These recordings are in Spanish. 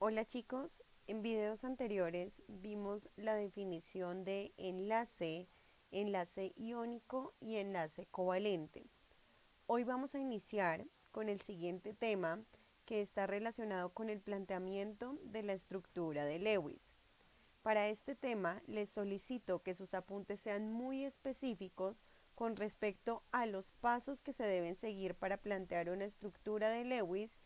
Hola chicos, en videos anteriores vimos la definición de enlace, enlace iónico y enlace covalente. Hoy vamos a iniciar con el siguiente tema que está relacionado con el planteamiento de la estructura de Lewis. Para este tema les solicito que sus apuntes sean muy específicos con respecto a los pasos que se deben seguir para plantear una estructura de Lewis,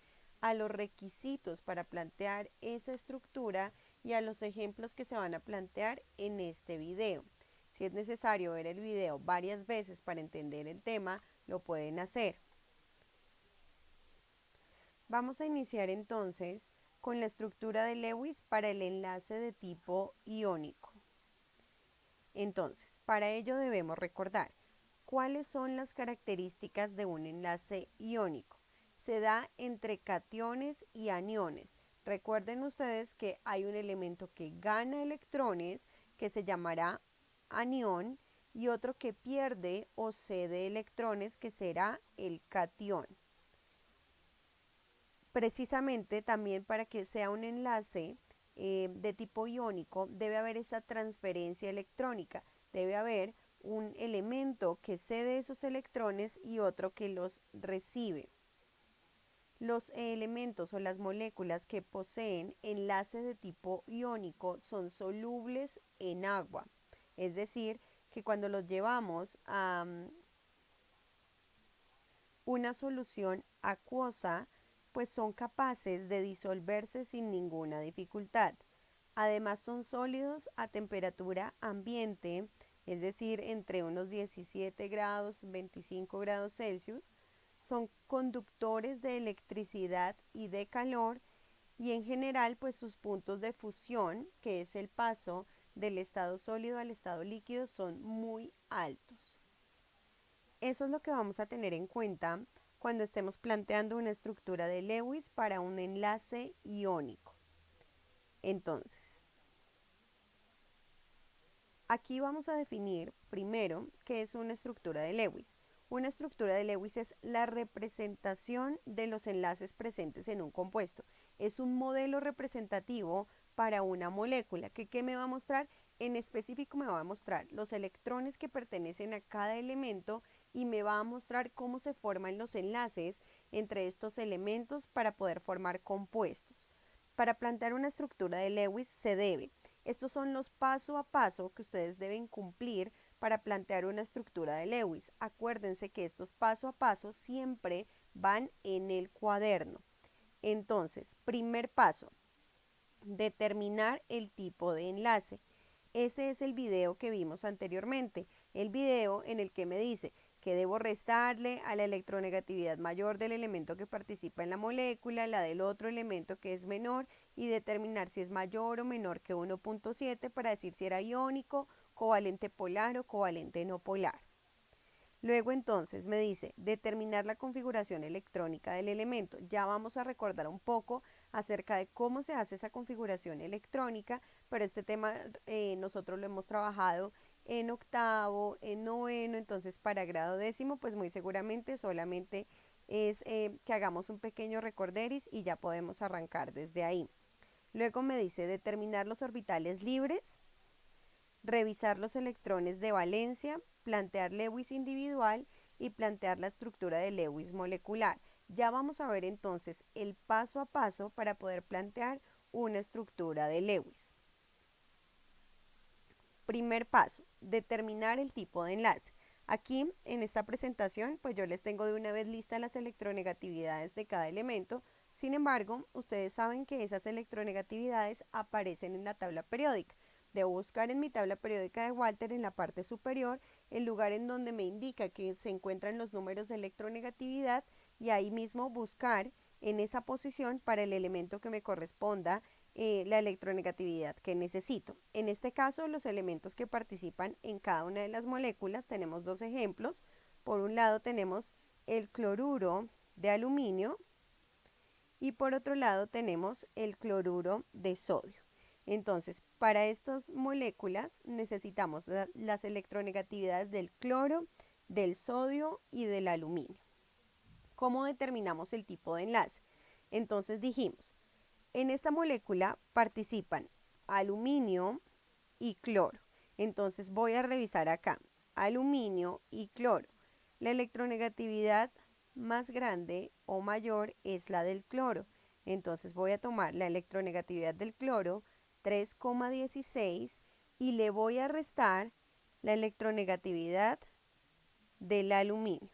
a los requisitos para plantear esa estructura y a los ejemplos que se van a plantear en este video. Si es necesario ver el video varias veces para entender el tema, lo pueden hacer. Vamos a iniciar entonces con la estructura de Lewis para el enlace de tipo iónico. Entonces, para ello debemos recordar cuáles son las características de un enlace iónico. Se da entre cationes y aniones. Recuerden ustedes que hay un elemento que gana electrones, que se llamará anión, y otro que pierde o cede electrones, que será el catión. Precisamente también para que sea un enlace de tipo iónico debe haber esa transferencia electrónica, debe haber un elemento que cede esos electrones y otro que los recibe. Los elementos o las moléculas que poseen enlaces de tipo iónico son solubles en agua, es decir, que cuando los llevamos a una solución acuosa, pues son capaces de disolverse sin ninguna dificultad. Además son sólidos a temperatura ambiente, es decir, entre unos 17 grados, 25 grados Celsius, son conductores de electricidad y de calor y en general pues sus puntos de fusión, que es el paso del estado sólido al estado líquido, son muy altos. Eso es lo que vamos a tener en cuenta cuando estemos planteando una estructura de Lewis para un enlace iónico. Entonces, aquí vamos a definir primero qué es una estructura de Lewis. Una estructura de Lewis es la representación de los enlaces presentes en un compuesto. Es un modelo representativo para una molécula. ¿Qué me va a mostrar? En específico me va a mostrar los electrones que pertenecen a cada elemento y me va a mostrar cómo se forman los enlaces entre estos elementos para poder formar compuestos. Para plantear una estructura de Lewis se debe. Estos son los paso a paso que ustedes deben cumplir para plantear una estructura de Lewis. Acuérdense que estos paso a paso siempre van en el cuaderno. Entonces, primer paso, determinar el tipo de enlace. Ese es el video que vimos anteriormente, el video en el que me dice que debo restarle a la electronegatividad mayor del elemento que participa en la molécula, la del otro elemento que es menor, y determinar si es mayor o menor que 1.7 para decir si era iónico, covalente polar o covalente no polar. Luego entonces me dice determinar la configuración electrónica del elemento. Ya vamos a recordar un poco acerca de cómo se hace esa configuración electrónica, pero este tema nosotros lo hemos trabajado en octavo, en noveno, entonces para grado décimo pues muy seguramente solamente es que hagamos un pequeño recorderis y ya podemos arrancar desde ahí. Luego me dice determinar los orbitales libres, revisar los electrones de valencia, plantear Lewis individual y plantear la estructura de Lewis molecular. Ya vamos a ver entonces el paso a paso para poder plantear una estructura de Lewis. Primer paso, determinar el tipo de enlace. Aquí en esta presentación pues yo les tengo de una vez listas las electronegatividades de cada elemento. Sin embargo, ustedes saben que esas electronegatividades aparecen en la tabla periódica. Debo buscar en mi tabla periódica de Walter en la parte superior el lugar en donde me indica que se encuentran los números de electronegatividad y ahí mismo buscar en esa posición para el elemento que me corresponda la electronegatividad que necesito. En este caso, los elementos que participan en cada una de las moléculas, tenemos dos ejemplos. Por un lado tenemos el cloruro de aluminio y por otro lado tenemos el cloruro de sodio. Entonces, para estas moléculas necesitamos las electronegatividades del cloro, del sodio y del aluminio. ¿Cómo determinamos el tipo de enlace? Entonces dijimos, En esta molécula participan aluminio y cloro. Entonces voy a revisar acá, aluminio y cloro. La electronegatividad más grande o mayor es la del cloro. Entonces voy a tomar la electronegatividad del cloro, 3,16, y le voy a restar la electronegatividad del aluminio.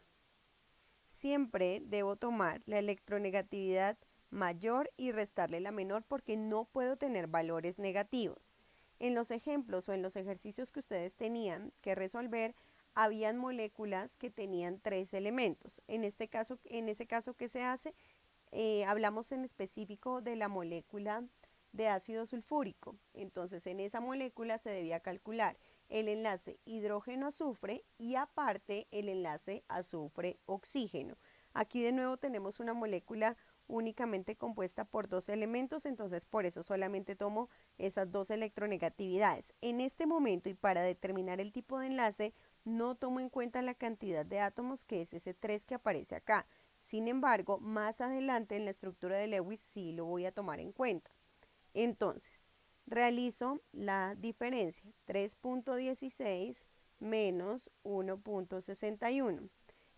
Siempre debo tomar la electronegatividad mayor y restarle la menor porque no puedo tener valores negativos. En los ejemplos o en los ejercicios que ustedes tenían que resolver, habían moléculas que tenían 3 elementos. En ese caso, ¿qué se hace? Hablamos en específico de la molécula de ácido sulfúrico. Entonces, en esa molécula se debía calcular el enlace hidrógeno-azufre y aparte el enlace azufre-oxígeno. Aquí de nuevo tenemos una molécula únicamente compuesta por 2 elementos, entonces por eso solamente tomo esas 2 electronegatividades. En este momento y para determinar el tipo de enlace, no tomo en cuenta la cantidad de átomos, que es ese 3 que aparece acá. Sin embargo, más adelante en la estructura de Lewis sí lo voy a tomar en cuenta. Entonces, realizo la diferencia, 3,16 menos 1,61.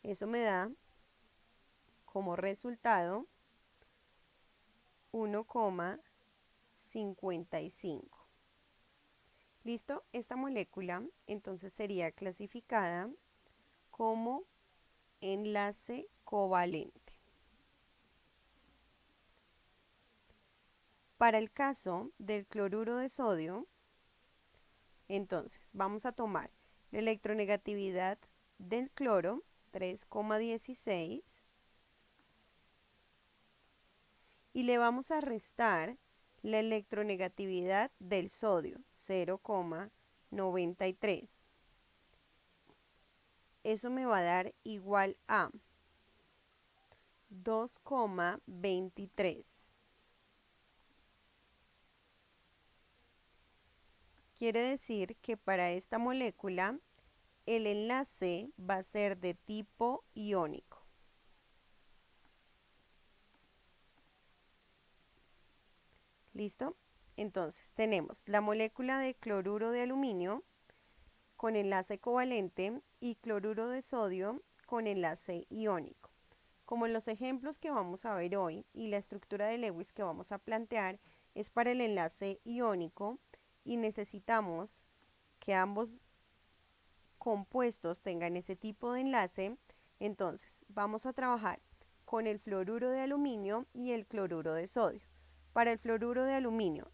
Eso me da como resultado 1,55. ¿Listo? Esta molécula entonces sería clasificada como enlace covalente. Para el caso del cloruro de sodio, entonces vamos a tomar la electronegatividad del cloro, 3,16, y le vamos a restar la electronegatividad del sodio, 0,93. Eso me va a dar igual a 2,23. Quiere decir que para esta molécula el enlace va a ser de tipo iónico. ¿Listo? Entonces tenemos la molécula de cloruro de aluminio con enlace covalente y cloruro de sodio con enlace iónico. Como en los ejemplos que vamos a ver hoy y la estructura de Lewis que vamos a plantear es para el enlace iónico y necesitamos que ambos compuestos tengan ese tipo de enlace, entonces vamos a trabajar con el fluoruro de aluminio y el cloruro de sodio. Para el fluoruro de aluminio,